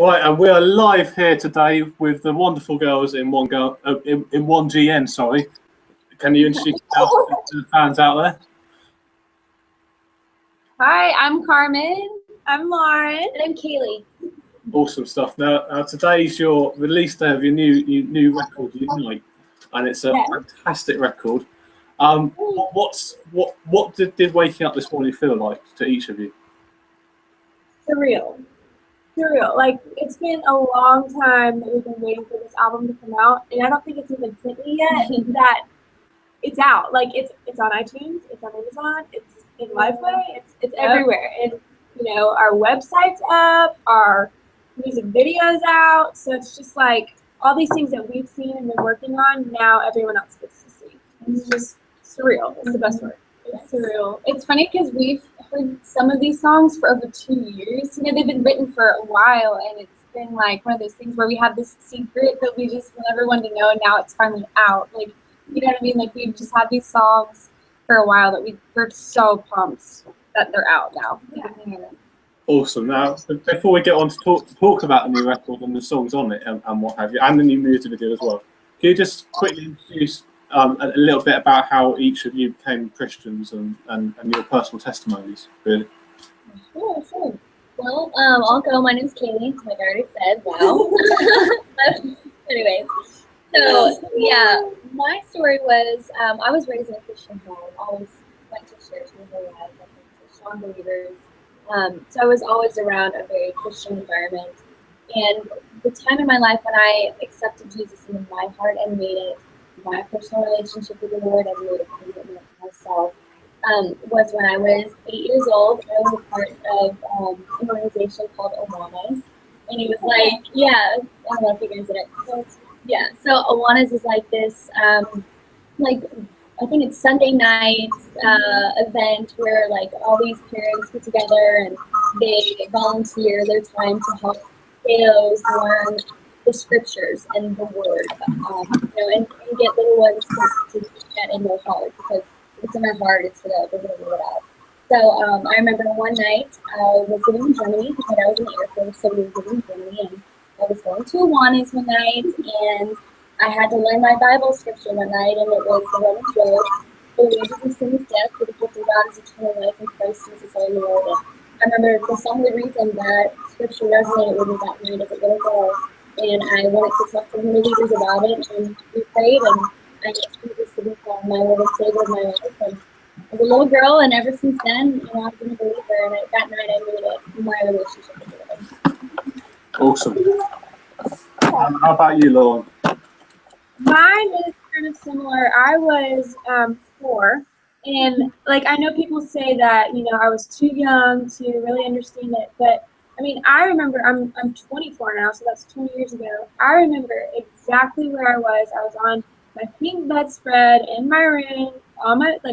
Right, and we are live here today with the wonderful girls in one GN. Sorry, can you introduce yourself to the fans out there? Hi, I'm Carmen. I'm Lauryn. And I'm Kayli. Awesome stuff. Now today's your release day of your new record, Unite, and it's a fantastic record. What did waking up this morning feel like to each of you? Surreal. Like, it's been a long time that we've been waiting for this album to come out, and I don't think it's even hit me yet that it's out. Like, it's on iTunes, it's on Amazon, it's in Lifeway, it's everywhere. And you know, our website's up, our music video's out, so it's just like all these things that we've seen and been working on, now everyone else gets to see. It's just surreal. It's the best word. It's surreal. It's funny because we've heard some of these songs for over 2 years. You know, they've been written for a while, and it's been like one of those things where we have this secret that we just want everyone to know, and now it's finally out. Like, you know what I mean? Like, we've just had these songs for a while that we're so pumped that they're out now. Yeah. Awesome. Now, before we get on to talk about the new record and the songs on it and what have you, and the new music video as well, can you just quickly introduce a little bit about how each of you became Christians and your personal testimonies, really? Sure. Well, I'll go. My name's Kayli, like I already said. Wow. Anyways, so yeah, my story was I was raised in a Christian home. Always went to church my whole life. I was strong believers. So I was always around a very Christian environment. And the time in my life when I accepted Jesus into my heart and made it my personal relationship with the Lord, and made a commitment to myself, was when I was 8 years old. I was a part of an organization called Awanas. And it was like, I don't know if you guys did it. So Awanas is like this, I think it's Sunday night event where like all these parents get together and they volunteer their time to help kiddos learn the scriptures and the word, and get little ones to keep that in their heart, because it's in their heart, it's for the word out. So I remember one night I was living in Germany because I was in the Air Force, so we were living in Germany, and I was going to Awanas one night, and I had to learn my Bible scripture one night, and it was the Romans road. The wages of sin is death, but the gift of God is eternal life in Christ Jesus our Lord. And I remember for some reason that scripture resonated with me that night as a little girl, and I wanted to talk to the leaders about it, and we prayed, and I asked Jesus to become my Lord and Savior of my life. And as a little girl, and ever since then, I've been a believer, and that night I made it my relationship with the Lord. Awesome. How about you, Lauryn? Mine is kind of similar. I was 4, and like I know people say that I was too young to really understand it, but I mean I remember I'm 24 now, so that's 20 years ago. I remember exactly where I was. I was on my pink bedspread in my room,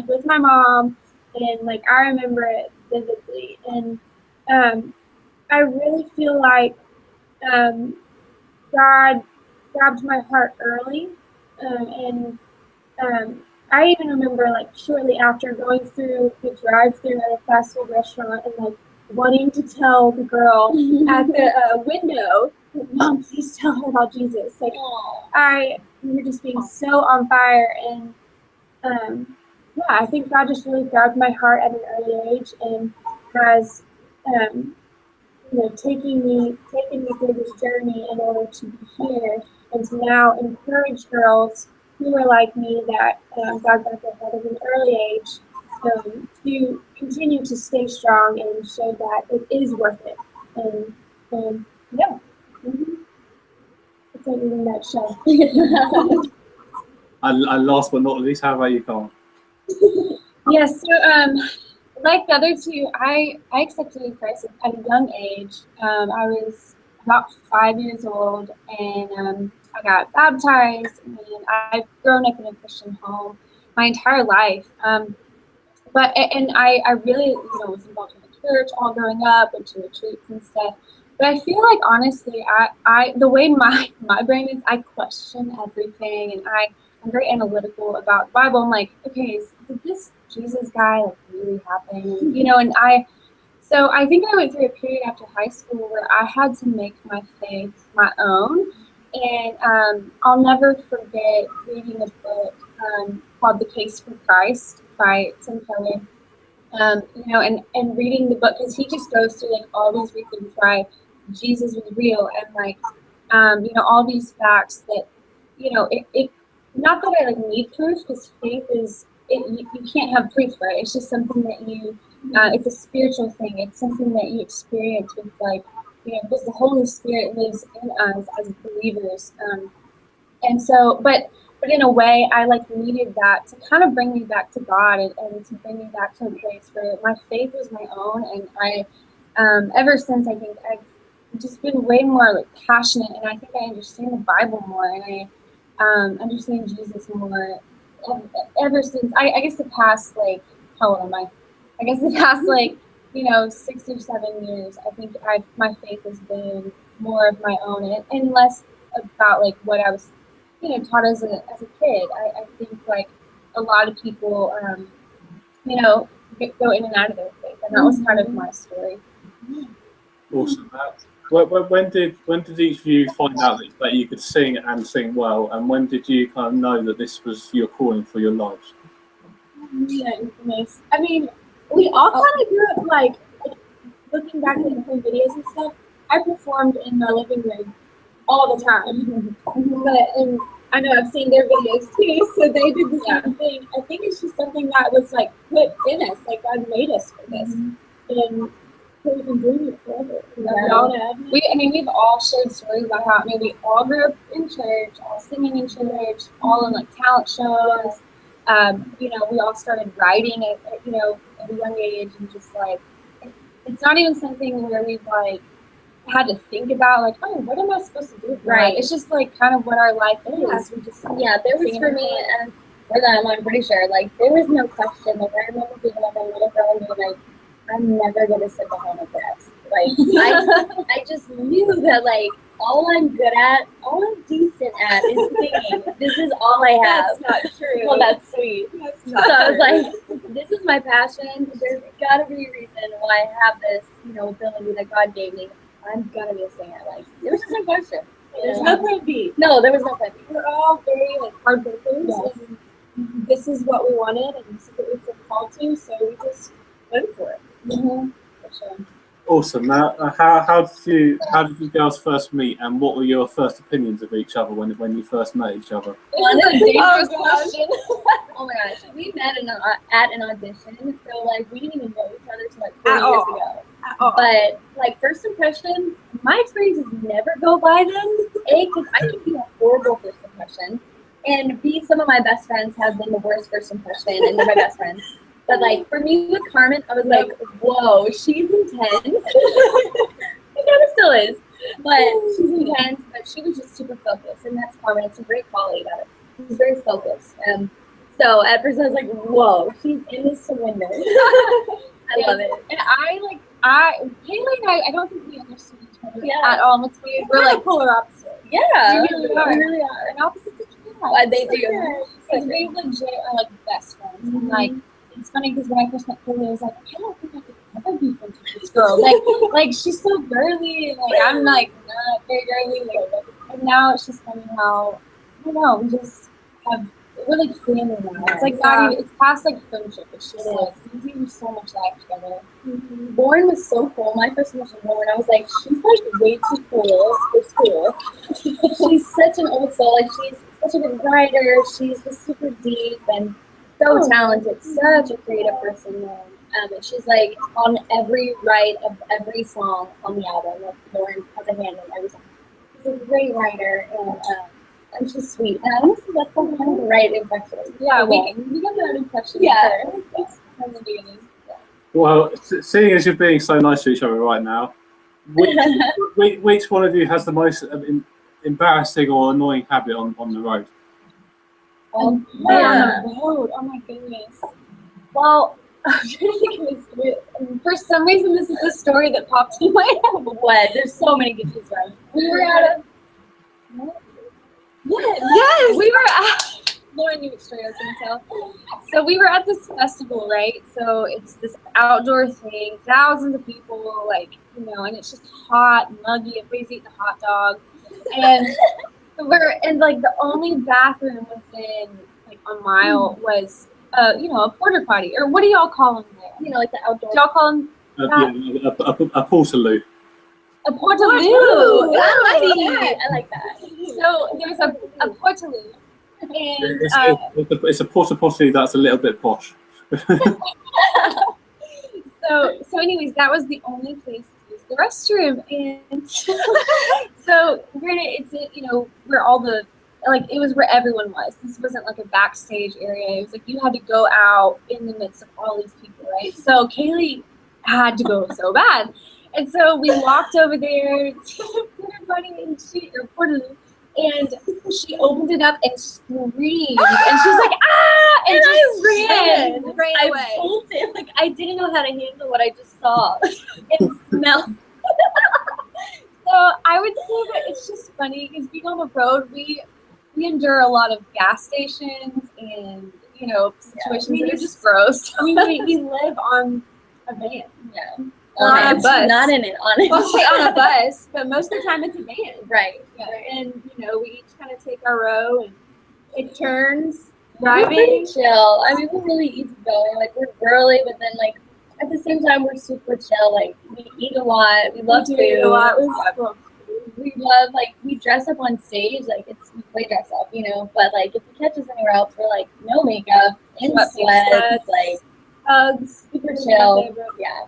with my mom, and like I remember it vividly. And I really feel like God grabbed my heart early, and I even remember like shortly after going through the drive-thru at a fast food restaurant and like wanting to tell the girl at the window, "Mom, please tell her about Jesus." Like I remember just being so on fire, and I think God just really grabbed my heart at an early age and has taking me through this journey in order to be here and to now encourage girls who are like me that God got their heart at an early age to continue to stay strong and show that it is worth it. And it's like in a nutshell. And last but not least, how about you, Carmen? Yes, so like the other two, I accepted Christ at a young age. I was about 5 years old, and I got baptized, and I've grown up in a Christian home my entire life. But I really was involved in the church all growing up, went to retreats and stuff. But I feel like honestly, I the way my brain is, I question everything, and I'm very analytical about the Bible. I'm like, okay, did this Jesus guy like really happen? And So I think I went through a period after high school where I had to make my faith my own. And I'll never forget reading a book called The Case for Christ by Tim Keller. And reading the book, because he just goes through like all these reasons why Jesus was real, and like all these facts that it not that I like need proof, because faith is you can't have proof for it. It's just something that it's a spiritual thing. It's something that you experience with because the Holy Spirit lives in us as believers. And so, but in a way, I like needed that to kind of bring me back to God, and to bring me back to a place where my faith was my own. And I, ever since, I think I've just been way more like passionate, and I think I understand the Bible more, and I understand Jesus more. Ever since, I guess the past, like, how old am I? I guess the past 6 or 7 years, I think my faith has been more of my own, and less about like what I was taught as a kid. I think like a lot of people go in and out of their faith, and that was kind of my story. Awesome. When did each of you find out that you could sing and sing well, and when did you kind of know that this was your calling for your lives? Yeah, nice. I mean, we all kind of grew up like looking back at the videos and stuff. I performed in my living room all the time. And I know I've seen their videos too, so they did the same thing. I think it's just something that was like put in us, like God made us for this, and so we've been doing it forever. We've all shared stories about how we all grew up in church, all singing in church, all in like talent shows. We all started writing at a young age, and just like it's not even something where we've like had to think about like, oh, what am I supposed to do? Right. It's just like kind of what our life is. We just there was for me and for them, I'm pretty sure, like there was no question. Like I remember being like a little girl and being like, I'm never gonna sit behind a desk. Like I just knew that like all I'm good at, all I'm decent at is singing. This is all I have. That's not true. Well, that's sweet. That's not true. I was like, this is my passion. There's gotta be a reason why I have this, ability that God gave me. I'm gonna be a singer. Like there was just no question. There's no plan B. No, there was no plan B. We're all very like hard workers, and this is what we wanted, and this is what we feel called to. So we just went for it. For sure. Awesome. Now, how did you girls first meet, and what were your first opinions of each other when you first met each other? That's a dangerous question. Oh my gosh, we met at an audition, so like we didn't even know each other till like 4 years ago. But like first impression, my experiences never go by them. A, because I can be a horrible first impression, and B, some of my best friends have been the worst first impression, and they're my best friends. But like for me with Carmen, I was like, whoa, she's intense. She kind of still is, but she's intense. But she was just super focused, and that's Carmen. It's a great quality about her. She's very focused. So at first I was like, whoa, she's in this to win this. I love it. And Kayla and I don't think we understood each other at all. What's weird, we're like polar opposites. Yeah, we really are. And opposites attract. They do. Because we legit are like best friends. And like, it's funny because when I first met Kayla, I was like, I don't think I could ever be friends with this girl. Like she's so girly, and like I'm like not very girly. And now it's just funny how we just we're like family now. It's like not even, it's past like friendship. It's just like we do so much life together. Lauren was so cool. My first impression of Lauren, I was like, she's like way too cool for school. She's such an old soul. Like she's such a good writer. She's just super deep and so talented. Such a creative person. And she's like on every write of every song on the album. Like Lauren has a hand in every song. She's a great writer, and she's sweet. And honestly, that's kind of the right impression. Yeah, we got that impression. Yeah, that's from the beginning. Well, seeing as you're being so nice to each other right now, which one of you has the most embarrassing or annoying habit on the road? On the road. Oh my goodness. Well, I'm trying to think of a story. For some reason, this is the story that popped in my head. What? There's so many good things around. We were at a... Yes. We were at... Lauren knew which story I was going to tell. So we were at this festival, right? So it's this outdoor thing, thousands of people, like, you know, and it's just hot, muggy. Everybody's eating a hot dog, and we're in like the only bathroom within like a mile was, you know, a porta potty, or what do y'all call them there? You know, like the outdoor. Do y'all call them? A portaloo. A portaloo. I like that. So there's a portaloo. And It's a porta potty that's a little bit posh. so anyways, that was the only place to use the restroom, and so granted, it's, you know, where all the, like, it was where everyone was. This wasn't like a backstage area. It was like you had to go out in the midst of all these people, right? So Kaylee had to go so bad, and so we walked over there to the porta potty, and and she opened it up and screamed, and she's like, ah! And I ran away. I bolted, like, I didn't know how to handle what I just saw and smelled. So I would say that it's just funny because being on the road, we endure a lot of gas stations and, you know, situations that are just gross. I mean, we live on a van. Yeah. On a bus. Not in it, on it. Mostly on a bus, but most of the time it's a van. Right. Yeah. And, you know, we each kind of take our row and take turns We're driving. pretty chill. I mean, we're really easygoing. Like, we're girly, but then, like, at the same time, we're super chill. Like, we eat a lot. We love food. A lot. We love, like, we dress up on stage. Like, we play dress up, you know. But, like, if you catch us anywhere else, we're, like, no makeup, in sweats, like, hugs, super chill. Yeah.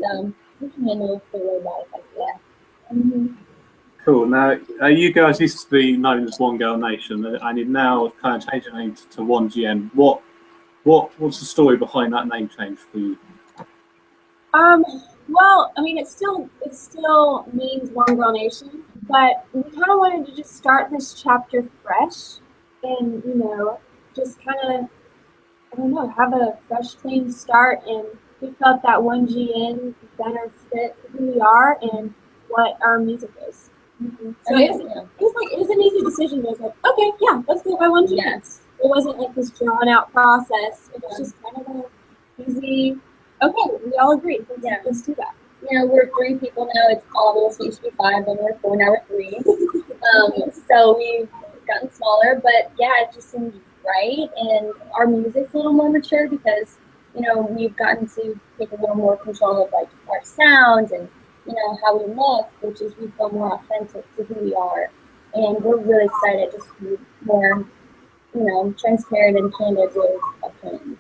So we can handle the way life like that. Mm-hmm. Cool. Now, you guys used to be known as One Girl Nation, and you've now kind of changed your name to One GN. What's the story behind that name change for you? Well, I mean, it still means One Girl Nation, but we kind of wanted to just start this chapter fresh, and, you know, just kind of, I don't know, have a fresh, clean start, and we felt that One GN better fit who we are and what our music is. Mm-hmm. So it was an easy decision. It was like, okay, yeah, let's go by One GN. Yes. It wasn't like this drawn out process. It was just kind of an easy, okay, we all agreed. Let's do that. You know, we're 3 people now. It's almost used to be 5, then we're 4, now we're 3. So we've gotten smaller, but yeah, it just seemed right. And our music's a little more mature because, you know, we've gotten to take a little more control of, like, our sound and, you know, how we look, which is we feel more authentic to who we are. And we're really excited just to be more, you know, transparent and candid with our friends.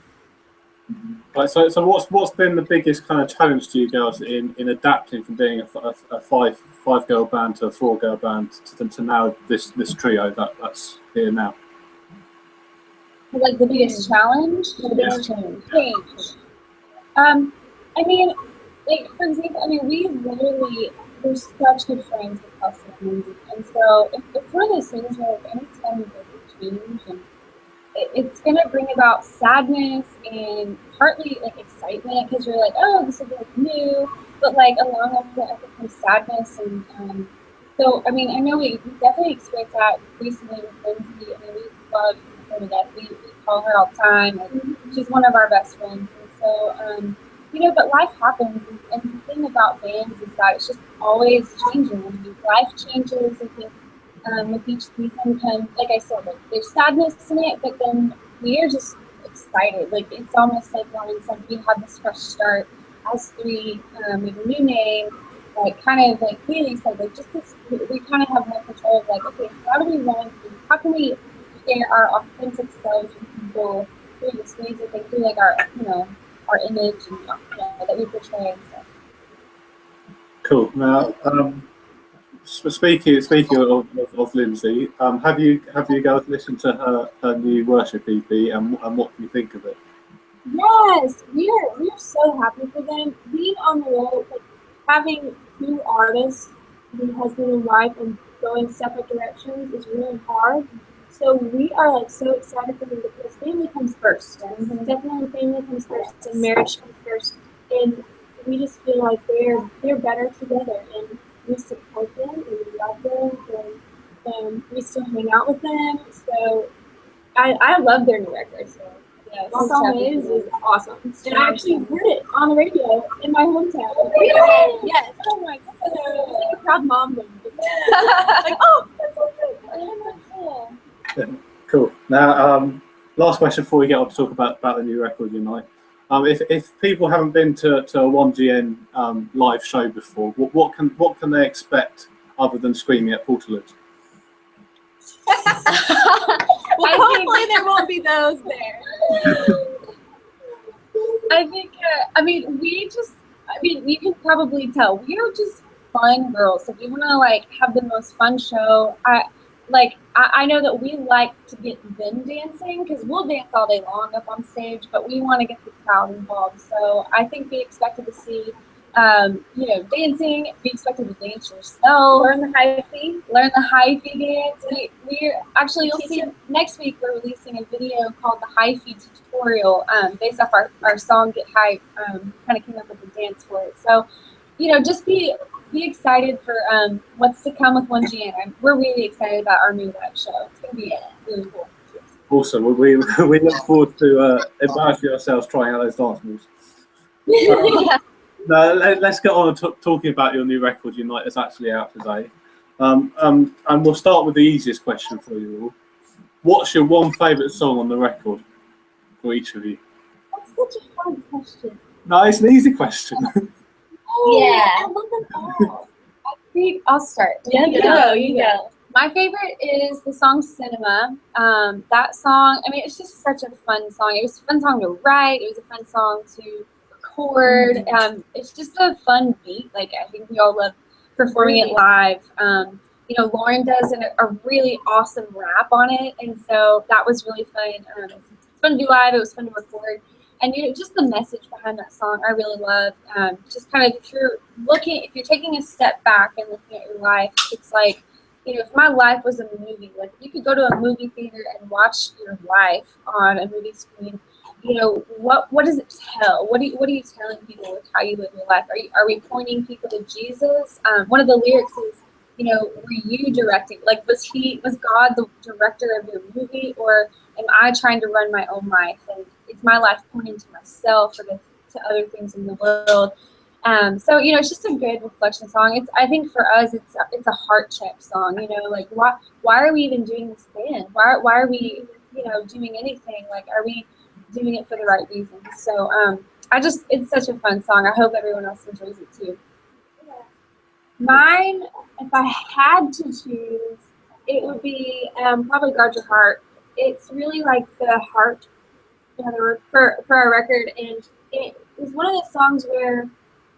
Right, so what's been the biggest kind of challenge to you girls in adapting from being a five girl band to a 4 girl band to now this trio that's here now? Like the biggest challenge? The biggest change. I mean, like, for example, I mean, we're such good friends with us and music. And so it's one of those things where, like, anytime we go through change, and it's going to bring about sadness and partly, like, excitement because you're like, oh, this is like new. But, like, along with it comes sadness. And so, I mean, I know we definitely experienced that recently with Lindsay. I mean, we love her to death. We call her all the time. And she's one of our best friends. And so, you know, but life happens. And the thing about bands is that it's just always changing. I mean, life changes. I think with each season comes, like I said, like, there's sadness in it, but then we are just excited. Like, it's almost like Lauren said, we have this fresh start as 3 with a new name. Like, kind of like Kaylee said, like, just this, we kind of have more control of, like, okay, how can we share our authentic selves with people through this music and through, like, our, you know, our image and, you know, that we portray. So. Cool. Now, speaking of Lindsay, have you guys listened to her new worship EP, and what do you think of it? Yes, we are so happy for them. Being on the road, like, having 2 artists, the husband and wife, and going separate directions is really hard. So we are, like, so excited for them because family comes first. Mm-hmm. Definitely family comes first and marriage comes first. And we just feel like they're better together, and we support them and we love them, and we still hang out with them. So I love their new record. So Yeah, Lost Always is awesome. And I actually Awesome. heard it on the radio in my hometown. Really? Yes. Oh my god. So it was like a proud mom moment. Like, oh, that's so good. Oh, cool. Cool. Now, last question before we get on to talk about the new record, Unite. If people haven't been to a 1GN live show before, what can they expect other than screaming at portaloos? Well, hopefully there won't be those there. I think, you can probably tell we are just fun girls. If you want to like have the most fun show, I know that we like to get them dancing because we'll dance all day long up on stage, but we want to get the crowd involved. So I think be expected to see, dancing. Be expected to dance yourself. Learn the hyphy. Learn the hyphy dance. We're actually, you'll see next week we're releasing a video called the hyphy tutorial, based off our song Get Hype. Kind of came up with a dance for it. So, just be excited for what's to come with 1GN. We're really excited about our new live show. It's going to be really cool. Awesome. We look forward to embarrassing ourselves trying out those dance moves. Now, let's get on to talking about your new record, Unite, that's actually out today. And we'll start with the easiest question for you all. What's your one favourite song on the record for each of you? That's such a hard question. No, it's an easy question. Yeah. I love them all. I'll start. Yeah, you go. My favorite is the song Cinema. That song, it's just such a fun song. It was a fun song to write. It was a fun song to record. It's just a fun beat. Like, I think we all love performing it live. Lauryn does a really awesome rap on it. And so that was really fun. It's fun to do live. It was fun to record. And just the message behind that song, I really love. Just kind of if you're taking a step back and looking at your life, it's like, if my life was a movie, like if you could go to a movie theater and watch your life on a movie screen, what does it tell? What are you telling people with how you live your life? Are we pointing people to Jesus? One of the lyrics is, were you directing? Like, was God the director of your movie, or am I trying to run my own life? And it's my life pointing to myself or to other things in the world. So it's just a good reflection song. I think for us, it's a heart check song. Like why are we even doing this band? Why are we doing anything? Like, are we doing it for the right reasons? So it's such a fun song. I hope everyone else enjoys it too. Mine, if I had to choose, it would be probably Guard Your Heart. It's really like the heart for our record, and it was one of the songs where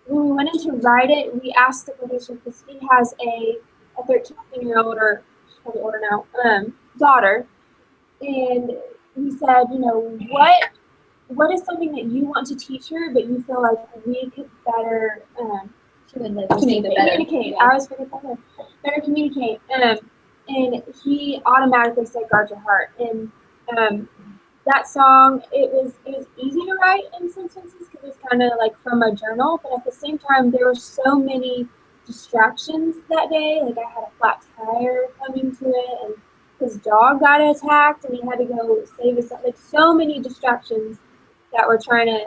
when we went in to write it, we asked the producer, because he has a 13-year-old, or she's probably older now, daughter, and he said, what is something that you want to teach her, but you feel like we could better communicate. I always forget that word. Better communicate. And he automatically said Guard Your Heart. And that song, it was easy to write in some senses because it was kind of like from a journal, but at the same time there were so many distractions that day. Like, I had a flat tire coming to it, and his dog got attacked, and he had to go save his. Like, so many distractions that were trying to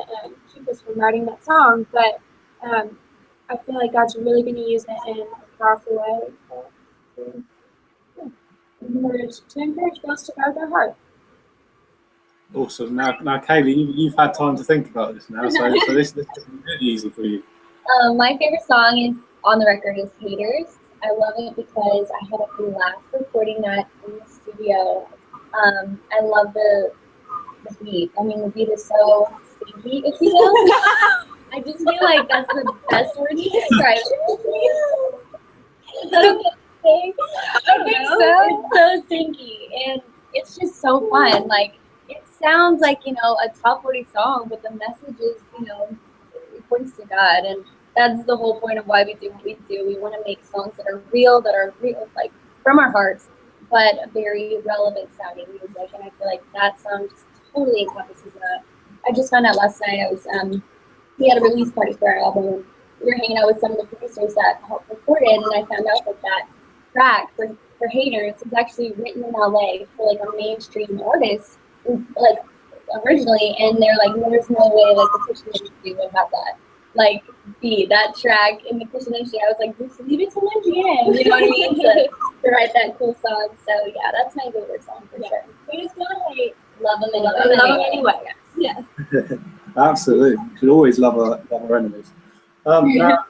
keep us from writing that song. But I feel like God's really going to use it in a powerful way. To encourage girls to guard their heart. Awesome. Now, Kayli, you've had time to think about this now, so this is really easy for you. My favorite song is on the record is Haters. I love it because I had a blast recording that in the studio. I love the beat. The beat is so stinky, if you will. I just feel like that's the best word to describe it. Is that okay? I think so. It's so stinky, and it's just so fun. Like, it sounds like, a top 40 song, but the message is, it points to God, and that's the whole point of why we do what we do. We want to make songs that are real, like from our hearts, but very relevant sounding music. And I feel like that song just totally encompasses that. I just found out last night we had a release party for our album, and we were hanging out with some of the producers that helped record it, and I found out that track for for haters is actually written in LA for like a mainstream artist, like originally, and they're like, there's no way like the Christian industry would have that like be that track in the Christian industry. I was like, just leave it to Lynn Jan, you know what I mean? to write that cool song. So yeah, that's my favorite song for sure. We just gonna hate. Love them Anyway. Yeah. Absolutely. You should always love our enemies. Now,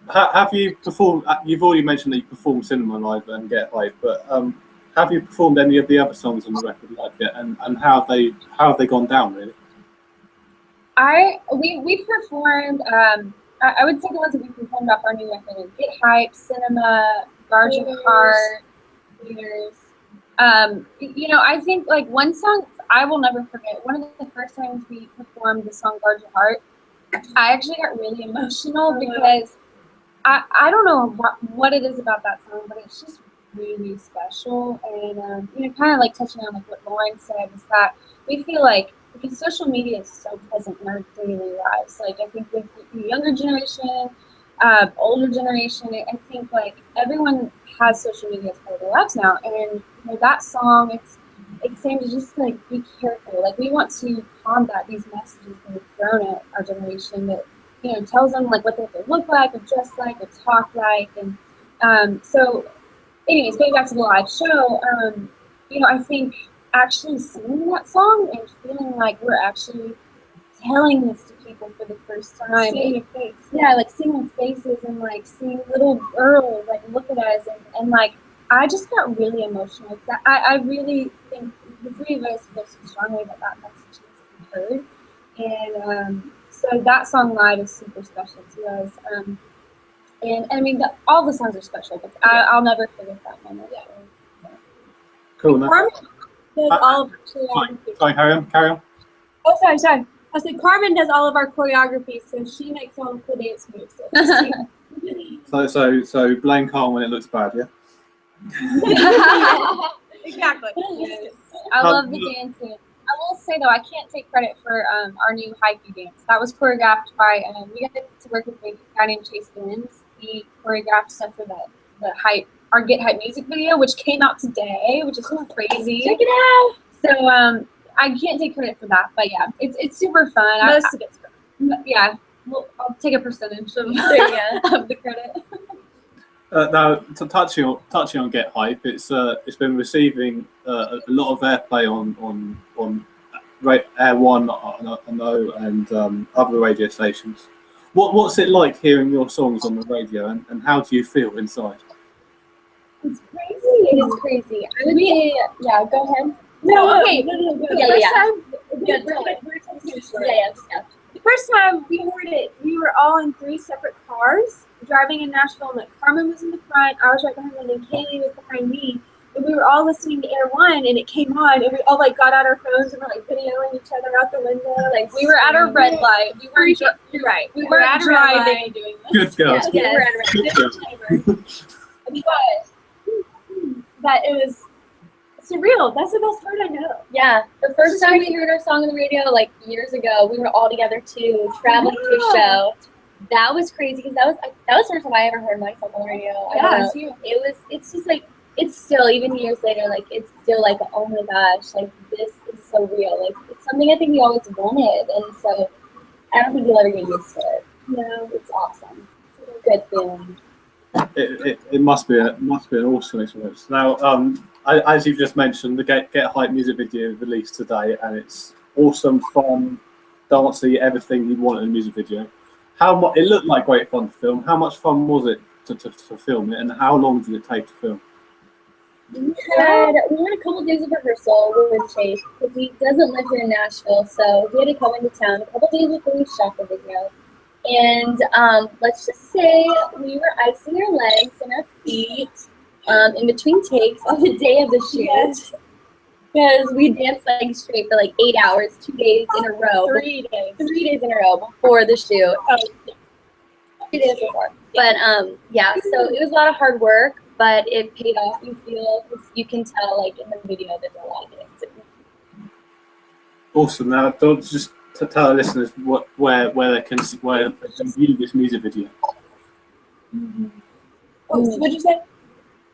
have you performed? You've already mentioned that you performed Cinema Live and Get Hype, but have you performed any of the other songs on the record live yet? And how have they gone down really? We performed. I would say the ones that we performed off our new record is Get Hype, Cinema, Guard Your Heart, Years. You know, I think like one song I will never forget. One of the first times we performed the song Guard Your Heart, I actually got really emotional because I don't know what it is about that song, but it's just really special. And you know, kind of like touching on like what Lauryn said is that we feel like because social media is so present in our daily lives. Like I think with the younger generation, older generation, I think like everyone has social media as part of their lives now. And you know, that song, it's saying to just like be careful. Like we want to combat these messages that are thrown at our generation that, you know, tells them like what they have to look like or dress like or talk like. And so anyways, going back to the live show, you know, I think actually singing that song and feeling like we're actually telling this to people for the first time. Seeing your face. Yeah, like seeing their faces and like seeing little girls like look at us and like I just got really emotional. I really think the three of us feel so strongly that message needs to be heard. And so that song live is super special to us. And I mean, all the songs are special, but I'll never forget that moment. Yeah. Cool. Carmen does all of our choreography. Sorry, carry on. Oh, sorry. I said Carmen does all of our choreography, so she makes all of the dance moves. So blame Carl when it looks bad, yeah? Exactly. I love the dancing. I will say though, I can't take credit for our new hypey dance. That was choreographed by we got to work with a guy named Chase Benz. He choreographed stuff for our Get Hype music video, which came out today, which is crazy. Check it out. So I can't take credit for that, but yeah, it's super fun. Most of it's fun. Yeah, well, I'll take a percentage of the credit. Now, touching on Get Hype, it's been receiving a lot of airplay on Air 1, I know, and other radio stations. What's it like hearing your songs on the radio, and how do you feel inside? It's crazy. It is crazy. I would say, yeah, go ahead. No, okay. The first time we heard it, we were all in 3 separate cars driving in Nashville, and like Carmen was in the front, I was right behind her, and Kayli was behind me, and we were all listening to Air 1, and it came on, and we all like got out our phones and were like videoing each other out the window. Like we were at a red light. We were You're right. We were at driving. Doing this. Good girls. Yeah, we were at a red light. But it was surreal. That's the best part I know. Yeah, the first time we heard our song on the radio, like years ago, we were all together too, traveling to a show. That was crazy because that was the first time I ever heard myself on the radio. Yeah, it's just like it's still even years later, like it's still like oh my gosh, like this is so real. Like it's something I think we always wanted, and so I don't think you'll ever get used to it. No, it's awesome. It's a good feeling. It must be an awesome experience. Now, as you've just mentioned, the Get Hype music video released today, and it's awesome, fun, dancey, everything you'd want in a music video. It looked like great fun to film. How much fun was it to film it, and how long did it take to film? We had a couple days of rehearsal with Chase because he doesn't live here in Nashville, so he had to come into town a couple days before we shot the video. And let's just say we were icing our legs and our feet in between takes on the day of the shoot. Yes. Because we danced like straight for like 8 hours, 2 days in a row. 3 days. 3 days in a row before the shoot. 2 days before. But yeah, so it was a lot of hard work, but it paid off. You can tell like in the video there's a lot of dancing. Awesome. Now, just to tell our listeners where they can view this music video. Oh, so what'd you say?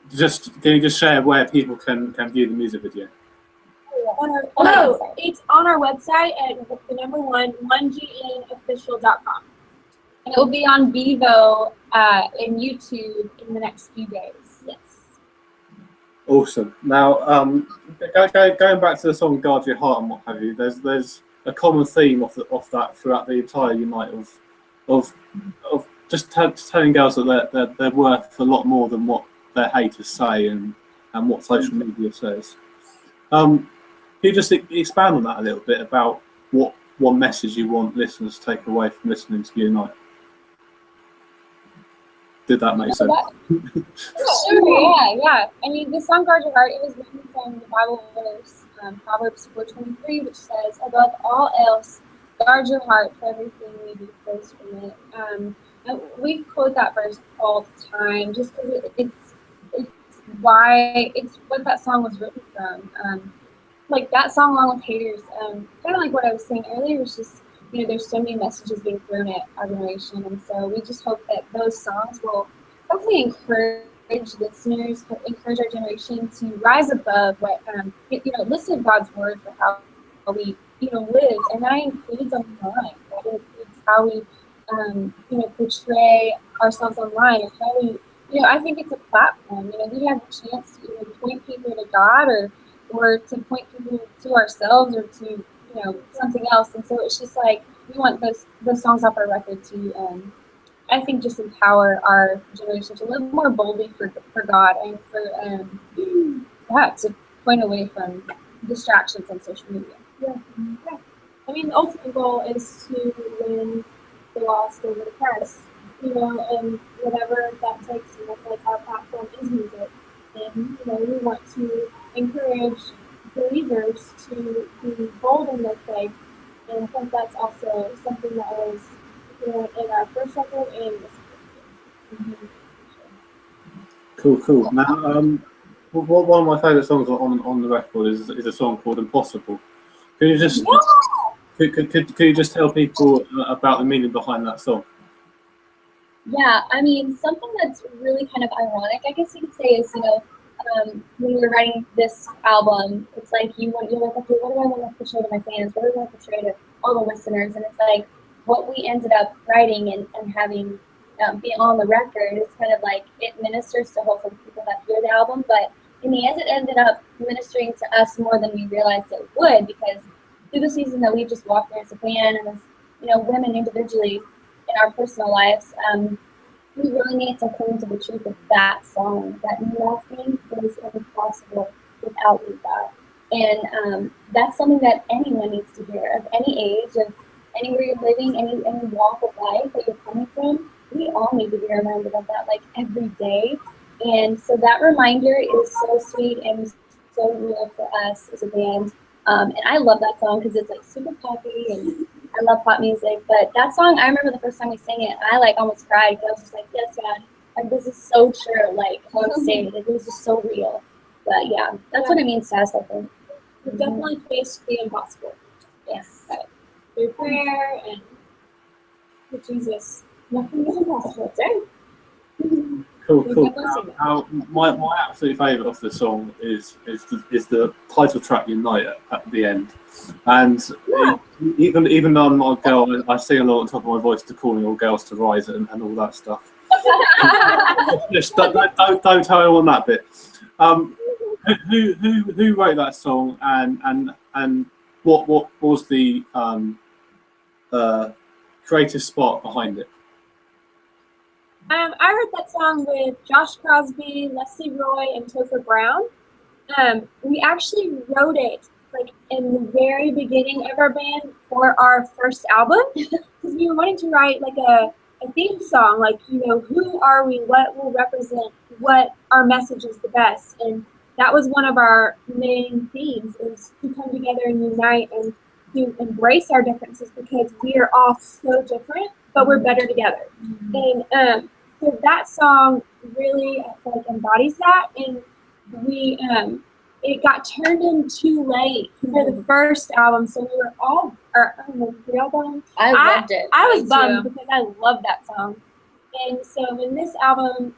can you just share where people can view the music video? It's on our website at the number 1gnofficial.com. And it will be on Vivo and YouTube in the next few days. Yes. Awesome. Now, going back to the song "Guard Your Heart" and what have you, there's a common theme of that throughout the entire Unite of just telling girls that they're worth a lot more than what their haters say and what social media says. Can you just expand on that a little bit about what message you want listeners to take away from listening to Unite? Did that make sense? Sure, yeah. I mean, the song "Guard Your Heart" it was written from the Bible verse, Proverbs 4:23, which says, "Above all else, guard your heart, for everything may be flows from it." And we quote that verse all the time, just because it's what that song was written from. Like that song, along with "Haters," kind of like what I was saying earlier, was just. There's so many messages being thrown at our generation, and so we just hope that those songs will hopefully encourage listeners, encourage our generation to rise above what, listen to God's word for how we, live, and that includes online. That includes how we, portray ourselves online, or how we, I think it's a platform. We have a chance to either point people to God, or to point people to ourselves, or to something else. And so it's just like we want those songs off our record to I think just empower our generation to live more boldly for God, and for to point away from distractions on social media. Yeah. I mean, the ultimate goal is to win the lost over the Christ, and whatever that takes. Like our platform is music, and we want to encourage believers to be bold in their faith, and I think that's also something that was in our first record and this record. Cool. Now, one of my favourite songs on the record is a song called "Impossible." Can you just could you just tell people about the meaning behind that song? Yeah, I mean, something that's really kind of ironic, I guess you could say, is when we were writing this album, it's like you're like, okay, what do I want to portray to my fans? What do I want to portray to all the listeners? And it's like what we ended up writing and having be on the record is kind of like it ministers to hopefully people that hear the album, but in the end, it ended up ministering to us more than we realized it would, because through the season that we just walked through as a band and as women individually in our personal lives, we really need to cling to the truth of that song, that nothing is impossible without you, God. And that's something that anyone needs to hear, of any age, of anywhere you're living, any walk of life that you're coming from. We all need to be reminded of that, like, every day. And so that reminder is so sweet and so real for us as a band. And I love that song because it's like super poppy, and I love pop music. But that song, I remember the first time we sang it, I like almost cried because I was just like, yes, God, like this is so true. Like on stage, it was just so real. But yeah, that's what it means to us, I think. We've definitely faced the impossible. Yes. Through prayer and with Jesus, nothing is impossible. Right? Cool. Now, my absolute favourite of the song is the title track "Unite" at the end, and even though I'm not a girl, I sing along at the top of my voice to calling all girls to rise and all that stuff. Just don't tell anyone that bit. Who wrote that song, and what was the creative spark behind it? I heard that song with Josh Crosby, Leslie Roy, and Topher Brown. We actually wrote it like in the very beginning of our band for our first album, because we were wanting to write like a theme song, like who are we, what will represent, what our message is the best, and that was one of our main themes, is to come together and unite and to embrace our differences, because we are all so different, but we're better together. And so that song really, I feel like, embodies that. And we it got turned in too late for the first album, so we were all, we all bummed. I loved it. I was bummed because I love that song. And so when this album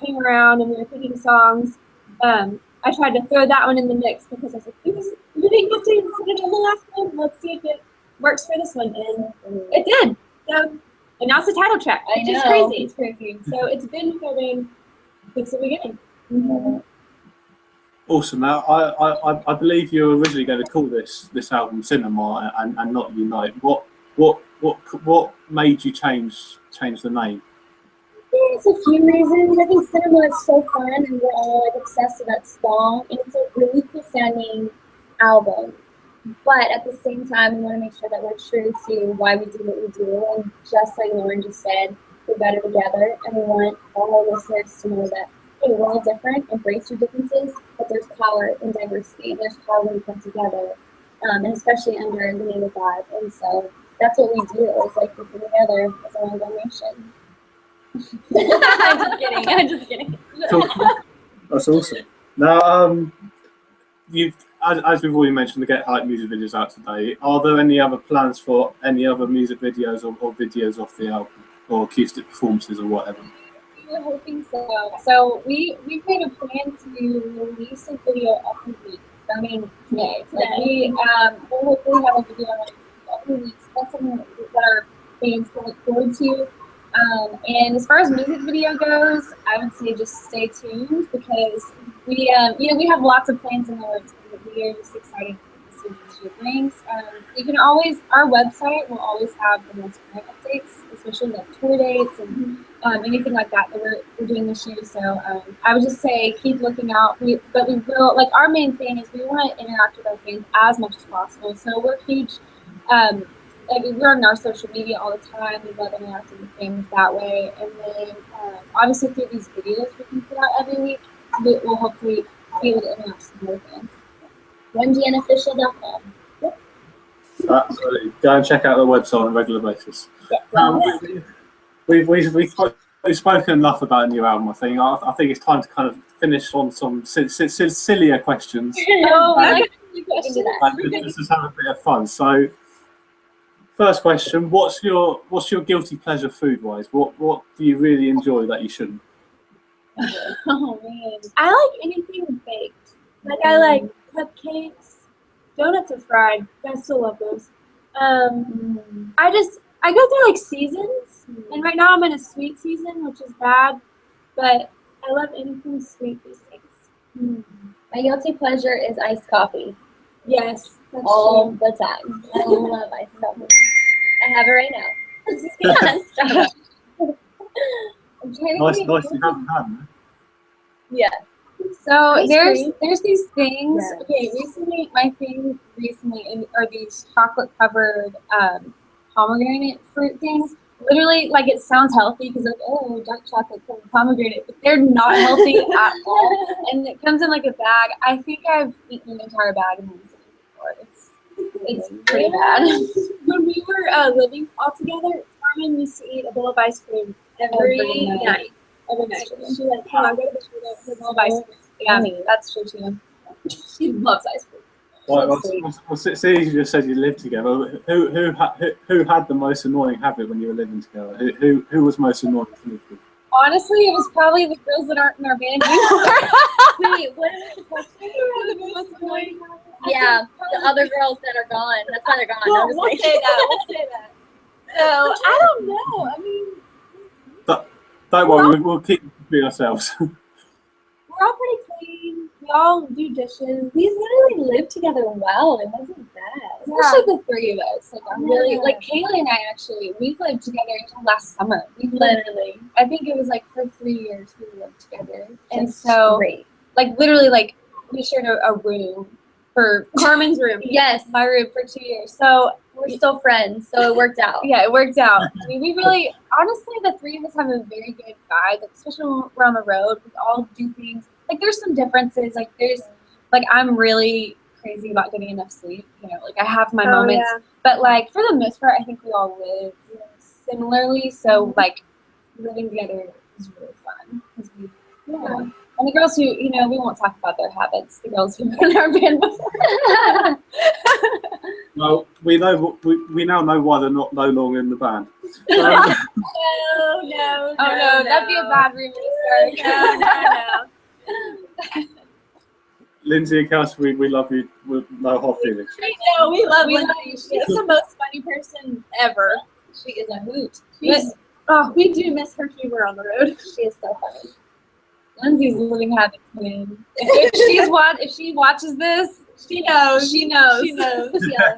came around and we were picking songs, I tried to throw that one in the mix because I was like, we didn't get to put it in the last one. Let's see if it works for this one. And it did. So, and now it's the title track, which is crazy. It's crazy. So it's been recording since the beginning. Mm-hmm. Awesome. Now, I believe you were originally going to call this album Cinema and not Unite. What made you change the name? There's a few reasons. I think cinema is so fun, and we're all like obsessed with that song, and it's a really cool sounding album. But at the same time, we want to make sure that we're true to why we do what we do, and just like Lauryn just said, we're better together, and we want all our listeners to know that hey, we're all different, embrace your differences, but there's power in diversity, there's power when we come together, and especially under the name of God. And so that's what we do. It's like we come together as a one nation. I'm just kidding. Cool. That's awesome. Now, you've, as we've already mentioned, the Get Hype music videos out today. Are there any other plans for any other music videos or videos off the album, or acoustic performances or whatever? We're hoping so. So we made a plan to release a video every week, starting today. Like we'll hopefully have a video every week. So that's something that our fans can look forward to. And as far as music video goes, I would say just stay tuned because we have lots of plans in the works. We are just excited to see what this year brings. You can always, our website will always have the most current updates, especially like tour dates and anything like that we're doing this year. So I would just say keep looking out. But we will, like our main thing is we want to interact with our fans as much as possible. So we're huge. We're on our social media all the time. We love interacting with fans that way. And then obviously through these videos we can put out every week, we'll hopefully be able to interact with more fans. 1GNofficial.com. Yep. Absolutely. Go and check out the website on a regular basis. Yeah. We've spoken enough about a new album, I think. I think it's time to kind of finish on some sillier questions. Questions. Let's just have a bit of fun. So, first question: what's your guilty pleasure food-wise? What do you really enjoy that you shouldn't? Oh man, I like anything baked. Like I like cupcakes, donuts are fried. I still love those. I go through like seasons, and right now I'm in a sweet season, which is bad, but I love anything sweet these days. My guilty pleasure is iced coffee. Yes, that's all true. the time. I love iced coffee. I have it right now. I'm trying to Nice to have that. Yeah. So Ice there's these things. Yes. Okay, my thing recently are these chocolate covered pomegranate fruit things. Literally, like it sounds healthy because like, oh, dark chocolate covered pomegranate, but they're not healthy at all. And it comes in like a bag. I think I've eaten an entire bag in one sitting before. It's pretty bad. When we were living all together, Carmen used to eat a bowl of ice cream every night. Every night. She like, come on, go to the school with a bowl of ice cream. Yeah, that's true too. She loves ice cream. Well, see, you just said you lived together. Who had the most annoying habit when you were living together? Who was most annoying to live with? Honestly, it was probably the girls that aren't in our band anymore. Wait, what is the question? Yeah, the other girls that are gone. That's why they're gone. Well, we'll say that. So I don't know. I mean, don't worry, we'll keep it between ourselves. We're all pretty clean. We all do dishes. We literally live together well. It wasn't bad. Especially the three of us. Like I'm really like Kayli and I actually we've lived together until last summer. Literally. I think it was like for 3 years we lived together. And That's so great. like literally like we shared a room for Carmen's room. Yes. My room for 2 years. So We're still friends, so it worked out. yeah, it worked out. I mean, we really, honestly, the three of us have a very good vibe, especially when we're on the road. We all do things. Like, there's some differences. Like, I'm really crazy about getting enough sleep. You know, like, I have my moments. Yeah. But, like, for the most part, I think we all live similarly. So, like, living together is really fun. Yeah. And the girls who, you know, we won't talk about their habits. The girls who were in our band before. Well, we now know why they're no longer in the band. No. Oh no, that'd be a bad rumor to start. No. Lindsay and Kelsey, we love you with no hard feelings. No, we love We love Lindsay. you. She's the most funny person ever. She is a hoot. We do miss her humor on the road. She is so funny. Lindsay's living havoc queen. If she watches this, She knows. she knows. She knows. Yeah.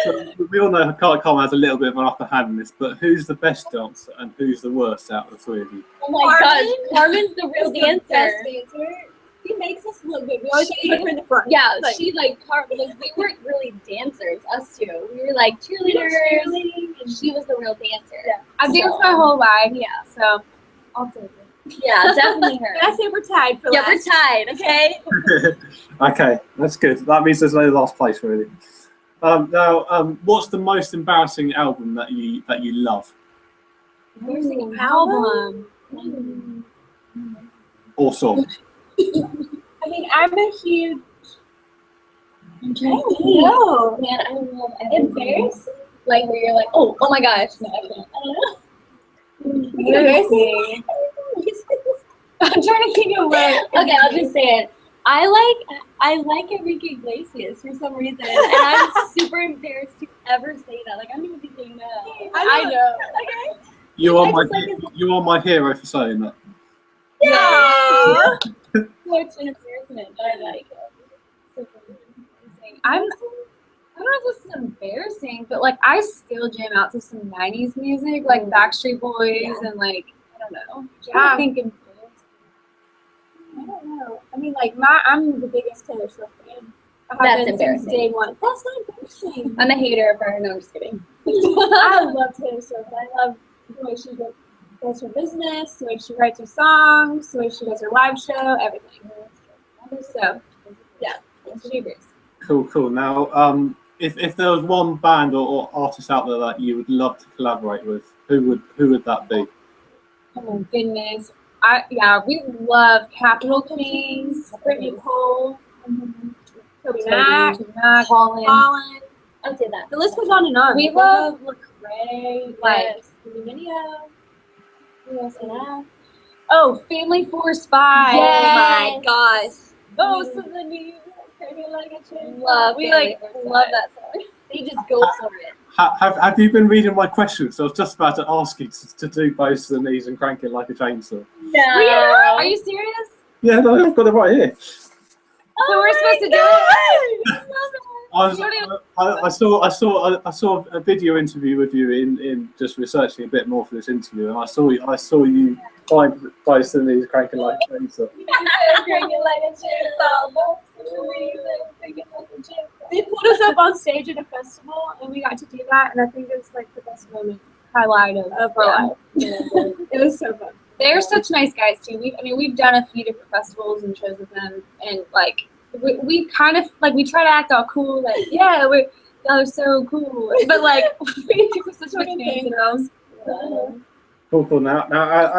So we all know Carmen has a little bit of an upper hand in this, but who's the best dancer and who's the worst out of the three of you? Oh my Carmen? gosh, Carmen's the real The dancer. best dancer. She makes us look good. We always put her in the front. Yeah, Like, she Carmen. We weren't really dancers, us two. We were like cheerleaders. And she was the real dancer. Yeah. I've danced my whole life. Yeah, so I'll take it. yeah, definitely her. Can I say we're tied for Yeah, we're last? tied. Okay. Okay, that's good. That means there's no last place really. Now, what's the most embarrassing album that you love Embarrassing album. or song? I mean, I'm a huge. I'm trying to Oh, no. Man, I love everything. Embarrassing? Like where you're like, oh my gosh. No, I can't. I don't know. Embarrassing. I'm trying to think of what. Okay, I'll just say it. I like Enrique Iglesias for some reason, and I'm super embarrassed to ever say that. Like, I'm even thinking that. I know. Okay. You are I my just like his- you are my hero for saying that. Yeah. What's an embarrassment? I like it. Super embarrassing. I don't know if this is embarrassing, but like I still jam out to some '90s music, like Backstreet Boys, and like I don't know. Yeah. I think embarrassing. I don't know. I mean, like, I'm the biggest Taylor Swift fan. I have That's been embarrassing. since day one. That's not embarrassing. I'm a hater of her. No, I'm just kidding. I love Taylor Swift. I love the way she does her business, the way she writes her songs, the way she does her live show, everything. So, yeah, she agrees. Cool. Now, if there was one band or artist out there that you would love to collaborate with, who would that be? Oh my goodness. We love Capital Kings, Brittany Cole, Toby Mac, Mac, Colin. I'd say that. The list goes on and on. We love Lecrae, like Minio. Who else can I? Oh, Family Force 5. Yes. Oh my gosh. Those are the new Crazy Like a Chainsaw. Love We Family like Force love 5. that song. They just go for it. Have you been reading my questions? I was just about to ask you to do both the knees and crank it like a chainsaw. No. Are you serious? Yeah, no, I've got it right here. So we're supposed to do it? I saw a video interview with you in just researching a bit more for this interview, and I saw you find both the knees cranking like a chainsaw. Cranking like a chainsaw. They pulled us up on stage at a festival, and we got to do that, and I think it was like the best highlight of our life. It was so fun. They're such nice guys too. We've done a few different festivals and shows with them, and like we kind of like we try to act all cool, like yeah, they're so cool, but like we're such big fans of them. Cool. Now,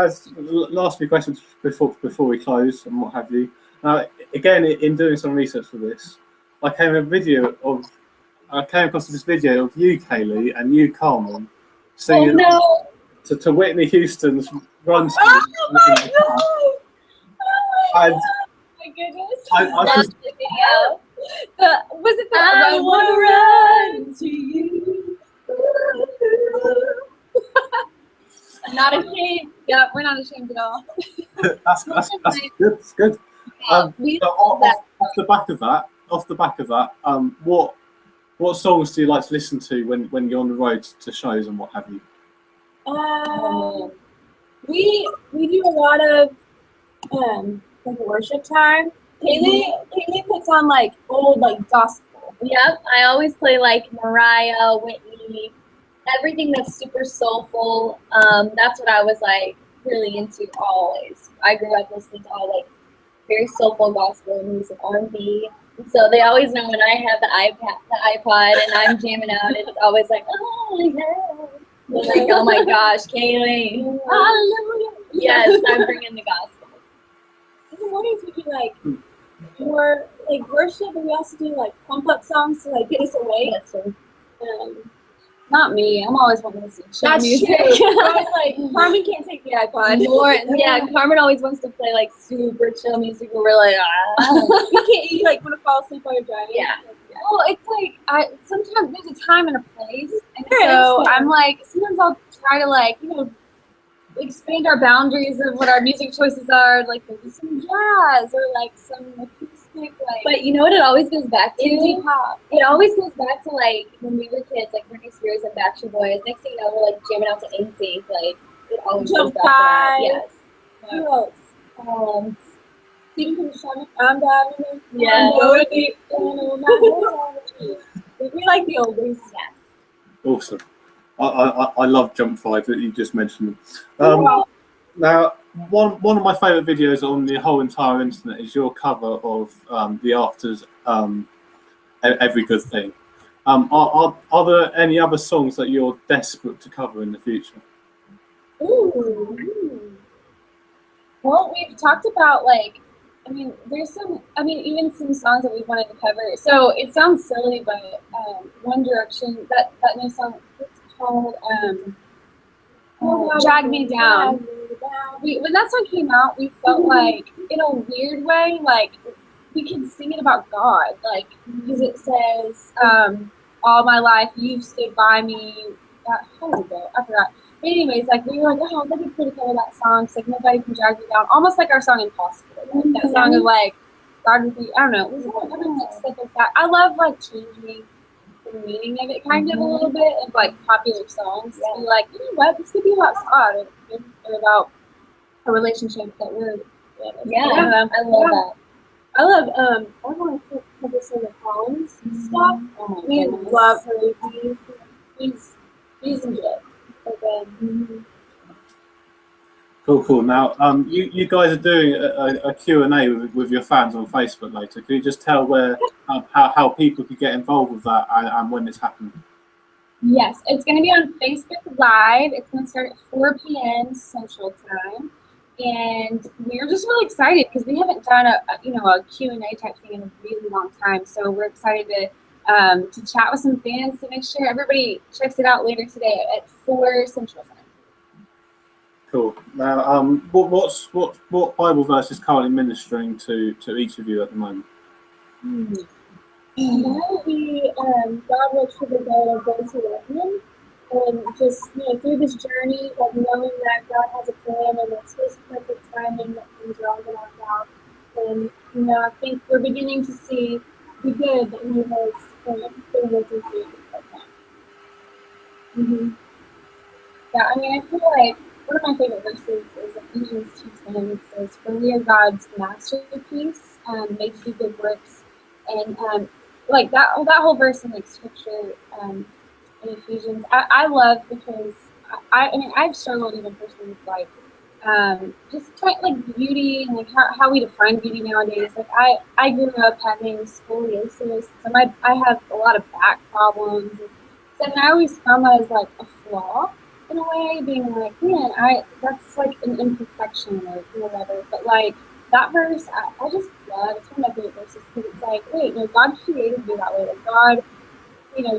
as last few questions before we close and what have you. Now, again, in doing some research for this, I came across this video of you, Kayli, and you, Carmen, singing to Whitney Houston's "Run." Oh my god! And Oh my goodness! I just, the video. Was it the I wanna run to you? Not ashamed. Yeah, we're not ashamed at all. that's good. It's good. We So off the back of that, what songs do you like to listen to when you're on the road to shows and what have you? We do a lot of like worship time. Kayli puts on like old like gospel. Yep, I always play like Mariah, Whitney, everything that's super soulful. That's what I was like really into always. I grew up listening to all like very soulful gospel music, R&B. So they always know when I have the iPod and I'm jamming out, it's always like, oh yeah. They're like, oh my gosh, Kayli. Hallelujah. Yes, I'm bringing the gospel. In the mornings we do like more like worship, but we also do like pump up songs to like get us awake. That's true. Um, Not me. I'm always wanting to sing chill that's music. true. I was like, Carmen can't take the iPod. Yeah, Carmen always wants to play like super chill music where we're like, You like want to fall asleep while you're driving. Yeah. Well, it's like sometimes there's a time and a place, and There so is. I'm like sometimes I'll try to like expand our boundaries of what our music choices are, like maybe some jazz or like some acoustic, like. But you know what? It always goes back to Indie pop. It always goes back to like when we were kids, like Britney Spears and Backstreet Boys. Next thing you know, we're like jamming out to NSYNC. Like it always goes Jump back to that. High. Yes. Who else? Stephen from Sean. I'm diving. Yeah. Go deep. We like the oldies. Yeah. Awesome. I love Jump 5 that you just mentioned. Now, one of my favourite videos on the whole entire internet is your cover of The Afters' Every Good Thing. Are there any other songs that you're desperate to cover in the future? Ooh. Well, we've talked about like, there's some, even some songs that we wanted to cover. So it sounds silly, but One Direction, that new song, it's called Drag Me Down. When that song came out, we felt like, in a weird way, like we could sing it about God, like because it says, "All my life you've stood by me." How does it go? I forgot. But anyways, like we were like, "Oh, that'd be pretty cool that song." It's like nobody can drag me down, almost like our song "Impossible." Like, that song of like God would be. I don't know. It was everything like stuff like that. I love like changing the meaning of it kind of a little bit of like popular songs to be like, you know what, this could be about God or about a relationship that we're in. I love that. I love I want to put this in the Collins stuff. Oh my We goodness. love her. He's good. Okay. Cool. Now, you guys are doing a Q&A with your fans on Facebook later. Can you just tell where how people could get involved with that and when it's happening? Yes, it's going to be on Facebook Live. It's going to start at 4 p.m. Central Time. And we're just really excited because we haven't done a Q&A type thing in a really long time. So we're excited to chat with some fans to make sure everybody checks it out later today at 4 Central Time. Cool. Now, what Bible verse is currently ministering to each of you at the moment? Now God looks for the goal of those who love Him, and just through this journey of knowing that God has a plan and it's His perfect timing that things are all going to work out. And I think we're beginning to see the good that He has been working through right now. Yeah, I feel like one of my favorite verses is Ephesians 2:10. It says, "For we are God's masterpiece, made to do good works." And like that whole verse in like scripture in Ephesians, I love because I've struggled even personally with like just trying like beauty and like how we define beauty nowadays. Like I grew up having scoliosis, so I have a lot of back problems. And I always found that as like a flaw in a way, being like, man, that's like an imperfection or whatever. But like that verse, I just love. It's one of my favorite verses because it's like, wait, no, God created me that way. Like God,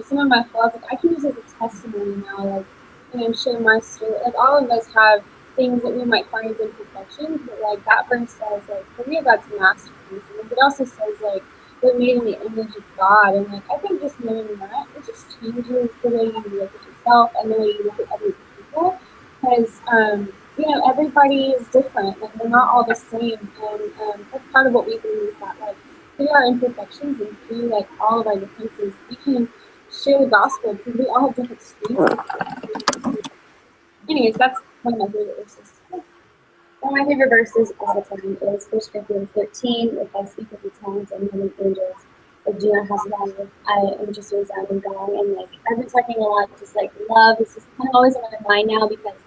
some of my flaws, like I can use as a testimony now, like share my story. Like all of us have things that we might find as imperfections, but like that verse says, like, for me, God's masterpiece. And it also says, like, we're made in the image of God, and like I think just knowing that, it just changes the way you look at yourself and the way you look at other people, because everybody is different. Like we're not all the same, and that's part of what we believe, that like through our imperfections and through like all of our differences, we can share the gospel because we all have different experiences. Anyways, that's one of my favorite verses. One of my favorite verses all the time is 1 Corinthians 13, "If I speak with the tongues and human angels, but do not have love, I am just a resounding gong." And like I've been talking a lot, just like love is just kind of always on my mind now because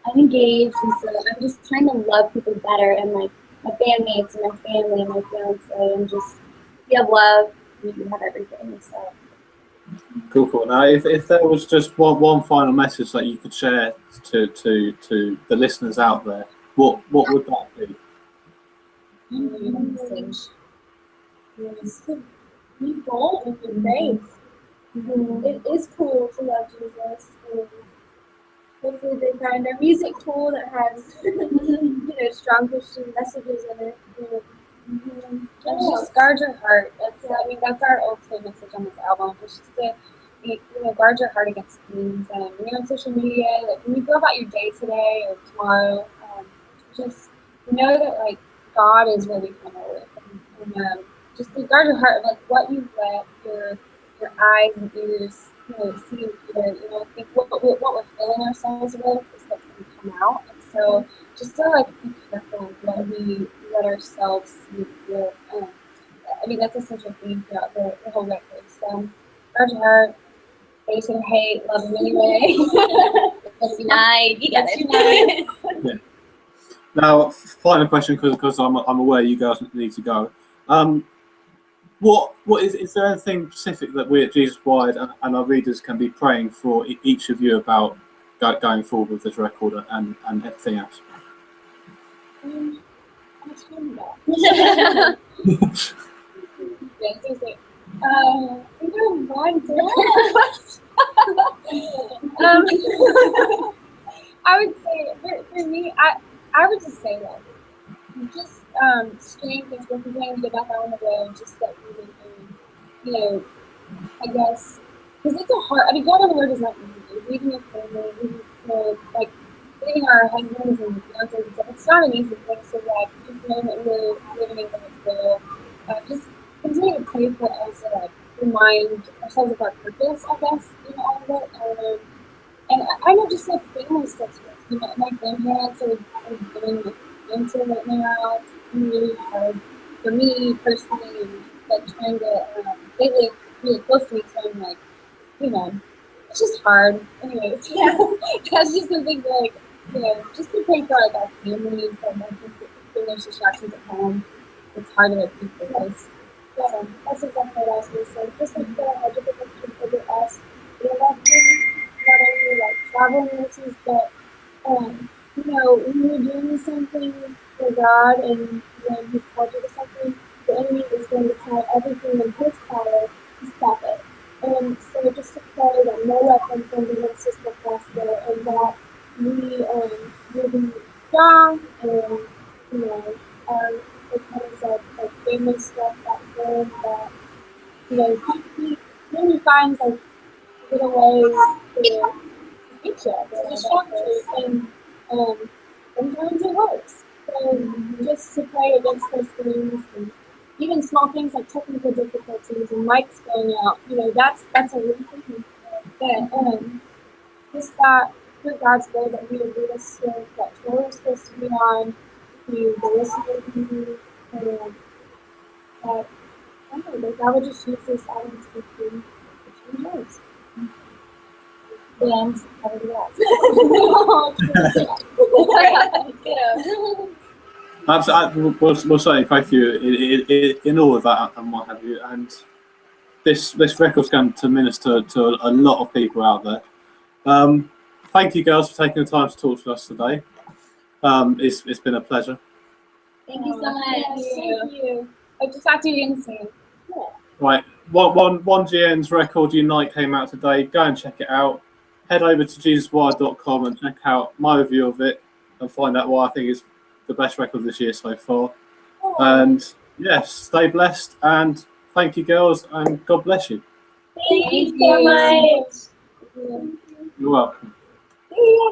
I'm engaged, and so I'm just trying to love people better, and like my bandmates and my family and my fiance, and just if you have love, you have everything. So. Cool. Now, if there was just one final message that you could share to the listeners out there, what would that be? Message. Just to be bold with your faith. It is cool to love Jesus. And hopefully they find their music cool that has strong Christian messages in it. And just guard your heart. I mean, that's our ultimate message on this album. It's just to, guard your heart against things. When you're on social media, like when you go about your day today or tomorrow, just know that like God is where we come with, and just to guard your heart, like what you let your eyes and ears, see and hear. I think what we're filling ourselves with is what's going to come out. And so just to like be careful of what we let ourselves see and feel. I mean, that's a central theme throughout the whole record. So guard your heart. Hate or hate, love them anyway. Let's unite. You got it. Yeah. Now, final question, because I'm aware you guys need to go. What is there anything specific that we at Jesus Wide and our readers can be praying for each of you about going forward with this record and everything else? We don't mind I would say for me, I would just say like just strength and we're preparing to get back on the road, just that we I guess because it's a hard. I mean, going on the road is not easy. Leaving your family, like leaving our husbands and fiancés and stuff. It's not an easy thing. So like just knowing that we're living in God's will, just continue to pray for us to like remind ourselves of our purpose, I guess, in all of it. And I know just like family stuff. My grandparents are going into right now. It's really hard for me personally, and like trying to. They live really close to me, so I'm like, it's just hard. Anyways, yeah, that's just something that, like, just to pray for like our families and like when there's distractions at home, it's hard to like keep focused. Yeah, that's exactly what I was going to say. Just like the hedge of protection over us, not only like travel nurses, but when you're doing something for God and when He's called you to something, the enemy is going to try everything in his power to stop it. And so just to pray that no weapon formed against us will prosper, and that we will be strong and because of like family stuff that good, that he really finds like little ways to teach you, to distract you, and sometimes it works. So just to pray against those things, and even small things like technical difficulties and mics going out, that's a real thing. But just that through God's will that He would lead us to that tour we're supposed to be on, to the listening community, and that I don't know, God would just use this album to change lives. And everybody else. Absolutely, we'll certainly pray for you in all of that and what have you. And this record's going to minister to a lot of people out there. Thank you, girls, for taking the time to talk to us today. It's been a pleasure. Thank you so much. Thank you. Hope to talk to you again soon. Yeah. Right, one GN's record Unite came out today. Go and check it out. Head over to jesuswire.com and check out my review of it and find out why I think it's the best record this year so far. Oh. And yes, stay blessed and thank you, girls, and God bless you. Thank you so much. You're welcome. See ya.